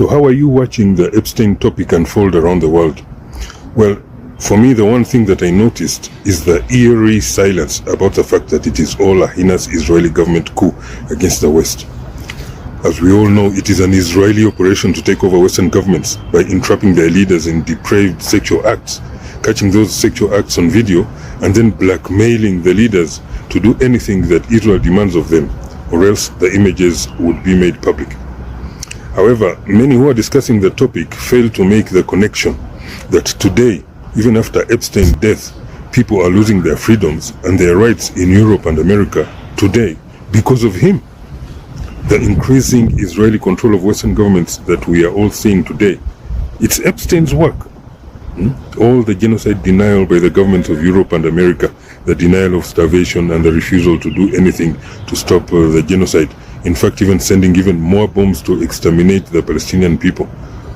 So how are you watching the Epstein topic unfold around the world? Well, for me, the one thing that I noticed is the eerie silence about the fact that it is all a heinous Israeli government coup against the West. As we all know, it is an Israeli operation to take over Western governments by entrapping their leaders in depraved sexual acts, catching those sexual acts on video, and then blackmailing the leaders to do anything that Israel demands of them, or else the images would be made public. However, many who are discussing the topic fail to make the connection that today, even after Epstein's death, people are losing their freedoms and their rights in Europe and America today because of him. The increasing Israeli control of Western governments that we are all seeing today, it's Epstein's work. All the genocide denial by the governments of Europe and America, the denial of starvation and the refusal to do anything to stop the genocide, in fact even sending even more bombs to exterminate the Palestinian people,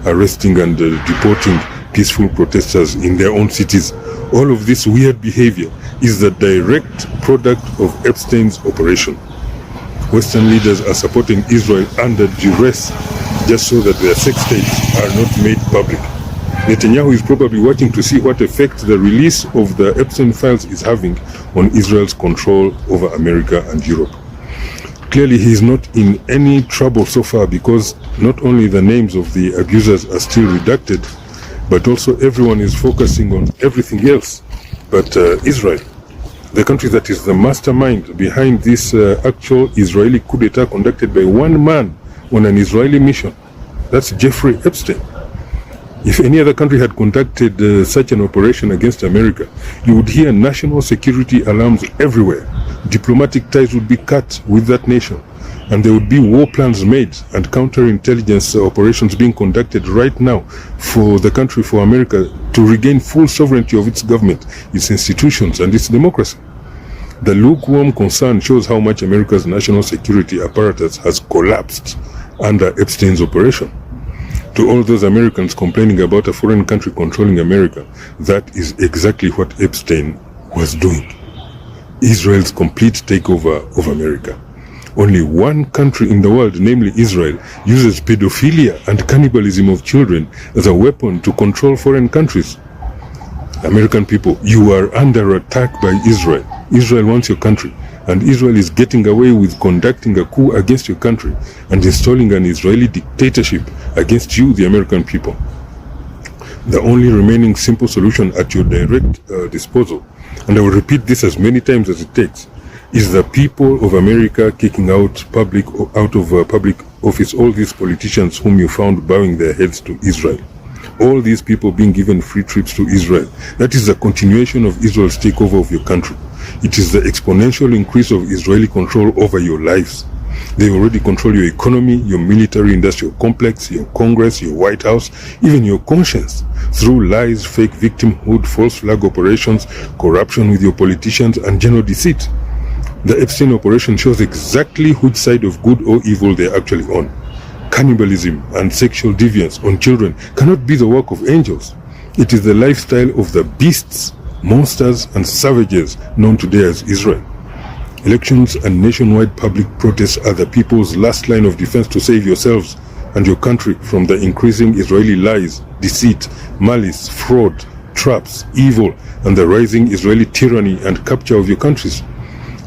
arresting and deporting peaceful protesters in their own cities. All of this weird behavior is the direct product of Epstein's operation. Western leaders are supporting Israel under duress just so that their sex tapes are not made public. Netanyahu is probably watching to see what effect the release of the Epstein files is having on Israel's control over America and Europe. Clearly, he is not in any trouble so far because not only the names of the abusers are still redacted, but also everyone is focusing on everything else but Israel, the country that is the mastermind behind this actual Israeli coup d'etat conducted by one man on an Israeli mission. That's Jeffrey Epstein. If any other country had conducted such an operation against America, you would hear national security alarms everywhere. Diplomatic ties would be cut with that nation, and there would be war plans made and counterintelligence operations being conducted right now for the country, for America, to regain full sovereignty of its government, its institutions, and its democracy. The lukewarm concern shows how much America's national security apparatus has collapsed under Epstein's operation. To all those Americans complaining about a foreign country controlling America, that is exactly what Epstein was doing. Israel's complete takeover of America. Only one country in the world, namely Israel, uses pedophilia and cannibalism of children as a weapon to control foreign countries. American people, you are under attack by Israel. Israel wants your country, and Israel is getting away with conducting a coup against your country and installing an Israeli dictatorship against you, the American people. The only remaining simple solution at your direct disposal, and I will repeat this as many times as it takes, is the people of America kicking out of public office all these politicians whom you found bowing their heads to Israel. All these people being given free trips to Israel. That is the continuation of Israel's takeover of your country. It is the exponential increase of Israeli control over your lives. They already control your economy, your military-industrial complex, your Congress, your White House, even your conscience, through lies, fake victimhood, false flag operations, corruption with your politicians, and general deceit. The Epstein operation shows exactly which side of good or evil they are actually on. Cannibalism and sexual deviance on children cannot be the work of angels. It is the lifestyle of the beasts, monsters, and savages known today as Israel. Elections and nationwide public protests are the people's last line of defense to save yourselves and your country from the increasing Israeli lies, deceit, malice, fraud, traps, evil, and the rising Israeli tyranny and capture of your countries.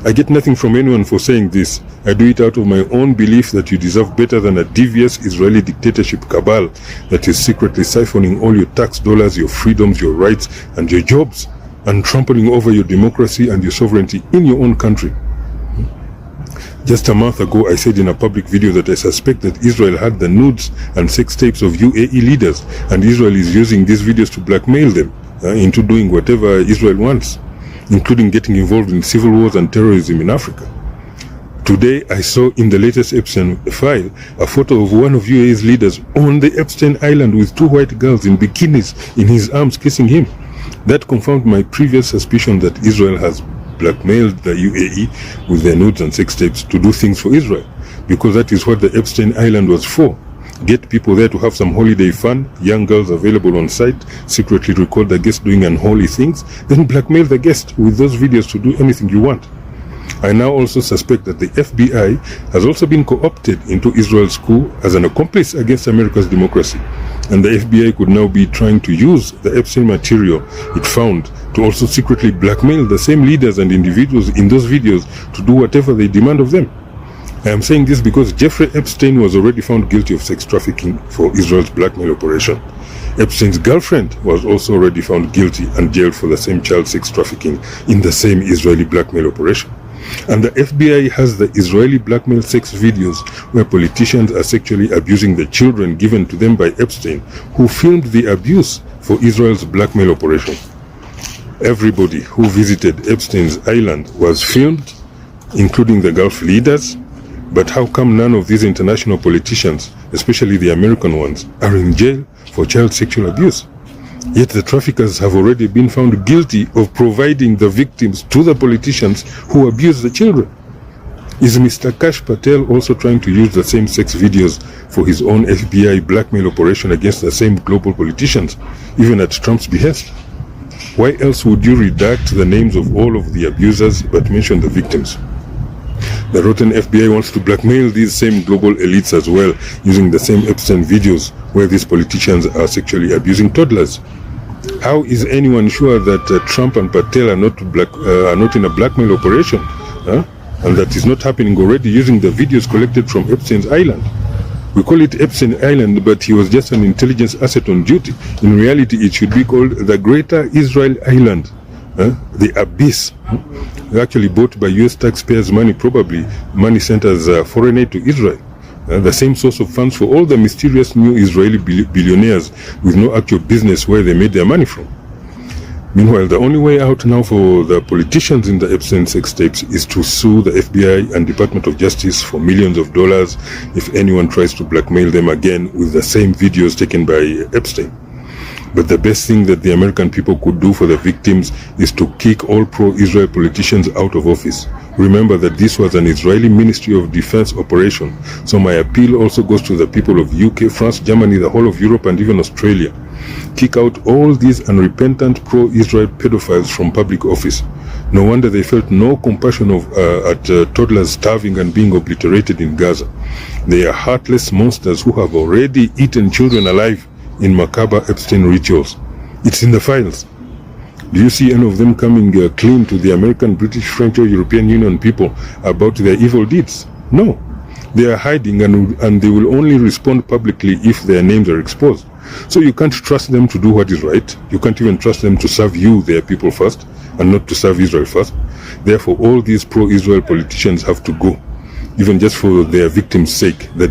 I get nothing from anyone for saying this. I do it out of my own belief that you deserve better than a devious Israeli dictatorship cabal that is secretly siphoning all your tax dollars, your freedoms, your rights, and your jobs, and trampling over your democracy and your sovereignty in your own country. Just a month ago, I said in a public video that I suspect that Israel had the nudes and sex tapes of UAE leaders, and Israel is using these videos to blackmail them into doing whatever Israel wants, including getting involved in civil wars and terrorism in Africa. Today, I saw in the latest Epstein file a photo of one of UAE's leaders on the Epstein Island with two white girls in bikinis in his arms kissing him. That confirmed my previous suspicion that Israel has blackmailed the UAE with their nudes and sex tapes to do things for Israel, because that is what the Epstein Island was for. Get people there to have some holiday fun, young girls available on site, secretly record the guest doing unholy things, then blackmail the guest with those videos to do anything you want. I now also suspect that the FBI has also been co-opted into Israel's coup as an accomplice against America's democracy. And the FBI could now be trying to use the Epstein material it found to also secretly blackmail the same leaders and individuals in those videos to do whatever they demand of them. I am saying this because Jeffrey Epstein was already found guilty of sex trafficking for Israel's blackmail operation. Epstein's girlfriend was also already found guilty and jailed for the same child sex trafficking in the same Israeli blackmail operation. And the FBI has the Israeli blackmail sex videos where politicians are sexually abusing the children given to them by Epstein, who filmed the abuse for Israel's blackmail operation. Everybody who visited Epstein's island was filmed, including the Gulf leaders. But how come none of these international politicians, especially the American ones, are in jail for child sexual abuse? Yet the traffickers have already been found guilty of providing the victims to the politicians who abuse the children. Is Mr. Kash Patel also trying to use the same sex videos for his own FBI blackmail operation against the same global politicians, even at Trump's behest? Why else would you redact the names of all of the abusers but mention the victims? The rotten FBI wants to blackmail these same global elites as well, using the same Epstein videos where these politicians are sexually abusing toddlers. How is anyone sure that Trump and Patel are not in a blackmail operation, and that is not happening already using the videos collected from Epstein's island? We call it Epstein Island, but he was just an intelligence asset on duty. In reality, it should be called the Greater Israel Island, the Abyss, actually bought by US taxpayers' money, probably money sent as foreign aid to Israel. The same source of funds for all the mysterious new Israeli billionaires with no actual business where they made their money from. Meanwhile, the only way out now for the politicians in the Epstein sex tapes is to sue the FBI and Department of Justice for millions of dollars if anyone tries to blackmail them again with the same videos taken by Epstein. But the best thing that the American people could do for the victims is to kick all pro-Israel politicians out of office. Remember that this was an Israeli Ministry of Defense operation, so my appeal also goes to the people of UK, France, Germany, the whole of Europe and even Australia. Kick out all these unrepentant pro-Israel pedophiles from public office. No wonder they felt no compassion at toddlers starving and being obliterated in Gaza. They are heartless monsters who have already eaten children alive in macabre Epstein rituals. It's in the files. Do you see any of them coming clean to the American, British, French or European Union people about their evil deeds? No. They are hiding and they will only respond publicly if their names are exposed. So you can't trust them to do what is right. You can't even trust them to serve you, their people, first, and not to serve Israel first. Therefore, all these pro-Israel politicians have to go, even just for their victims' sake, the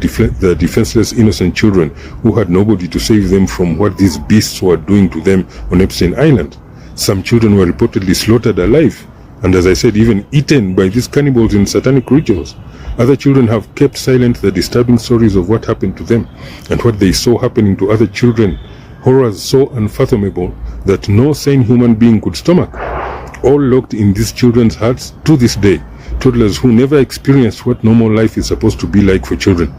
defenseless innocent children who had nobody to save them from what these beasts were doing to them on Epstein Island. Some children were reportedly slaughtered alive, and as I said, even eaten by these cannibals in satanic rituals. Other children have kept silent the disturbing stories of what happened to them and what they saw happening to other children, horrors so unfathomable that no sane human being could stomach. All locked in these children's hearts to this day. Toddlers who never experienced what normal life is supposed to be like for children.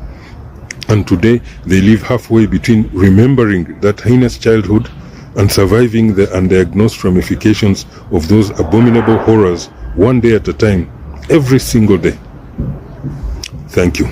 And today, they live halfway between remembering that heinous childhood and surviving the undiagnosed ramifications of those abominable horrors one day at a time, every single day. Thank you.